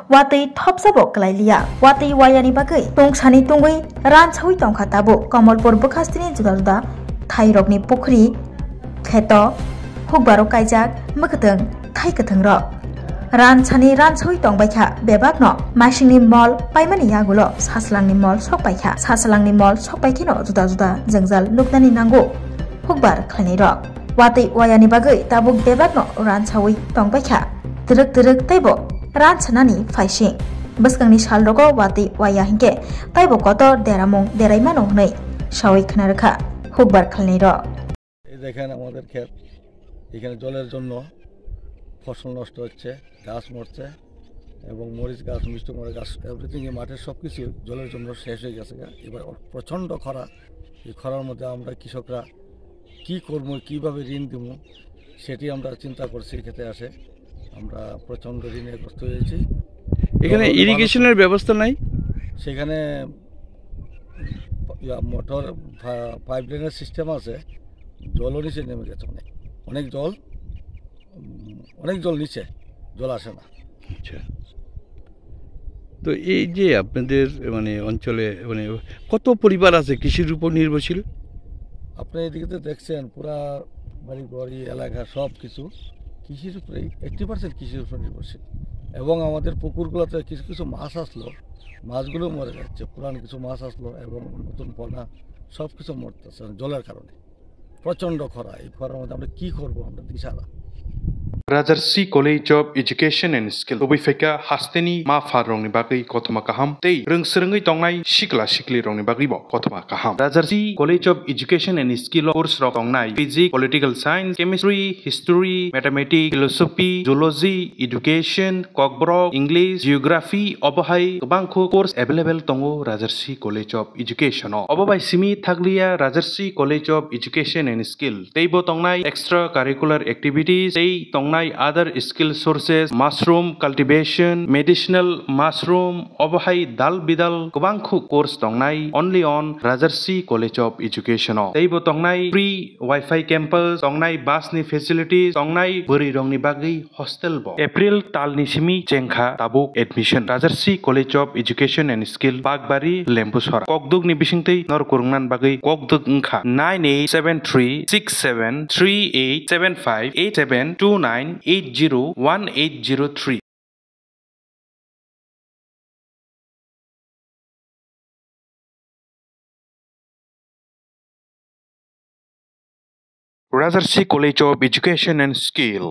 Watay top sabok kalailia. Watay wayani bagai. Tongshani tungui ran chawi tongkha tabo. Kamalpur bukastini juda-juda. Thairokni pukri. Kheto. Hukbarok kaijak. Makateng. Thai kateng rok. Ran chani ran chawi tongbaikha. Bebakno. Masingni mall. Paimani yagulo. Saslangni mall sokbaikha. Saslangni mall sokbaikino juda-juda. Jengjal nuknani nango. Hukbar khlainai rok. Watay wayani bagai. Tabuk bebakno ran chawi tongbaikha. Teruk taibo. Ran chanani faising baskangni salrogo wati waya hingke taibo koto deramong deraimano hnei shawi khnarakha hukbar khalnai ro এই দেখেন আমাদের ক্ষেত এখানে জলের জন্য ফসল নষ্ট হচ্ছে গাছ মরছে এবং মরিচ গাছ মিষ্টি মরিচ গাছ এভরিথিং এই মাঠের সবকিছু জলের জন্য শেষ হয়ে গেছে এবার প্রচন্ড খরা এই খরার মধ্যে আমরা কৃষকরা কি করব কিভাবে ঋণ দেব সেটি আমরা চিন্তা করছি খেতে আসে আমরা প্রচন্ড ঋণগ্রস্ত হয়েছি এখানে ইরিগেশনের ব্যবস্থা নাই সেখানে মোটর পাইপলাইনের সিস্টেম আছে জলও নিচে নেমে গেছে অনেক জল নিচে জল আসে না আচ্ছা তো এই যে আপনাদের মানে অঞ্চলে মানে কত পরিবার আছে কৃষির উপর নির্ভরশীল আপনি এদিকে তো দেখছেন পুরা বাড়ি এলাকা সব কিছু কৃষির উপরে 80% কৃষির উপর নির্ভরশীল এবং আমাদের পুকুরগুলোতে কিছু মাছ আসলো মাছগুলো মরে যাচ্ছে পুরান কিছু মাছ আসলো এবং নতুন পোনা সব কিছু মরতেছে জলের কারণে প্রচণ্ড খরা এই খরার মধ্যে আমরা কী করবো আমরা দিশারা Rajarsi College of Education and Skill Obifeka Hasteni Ma Farongni Bagai Kotoma Kaham Tei Rungsrengi Tongnai Sikli Rongni Bagai Bo Kotoma Kaham Rajarsi College of Education and Skill course rok tongnai Physics, Political Science, Chemistry, History, Mathematics, Philosophy, Zoology, Education, Kokborok, English, Geography, Obohai Kobangkho course available tongo Rajarsi College of Education Obobai Simi Thaglia Rajarsi College of Education and Skill Teibo tongnai extracurricular activities Tei tongnai other skill sources mushroom cultivation medicinal mushroom obohai dal bidal kobangkhu course tongnai only on Rajarsi College of Education teibo tongnai free wifi campus tongnai bus ni facilities tongnai buri rongni bagi hostel bo April talni simi chengkha tabuk admission Rajarsi College of Education and Skill Bagbari Lembusora kokduk ni bisingtei nor kurungnan bagi kokduk ngkha 987368758729 801803 Rajarsi College of Education and Skill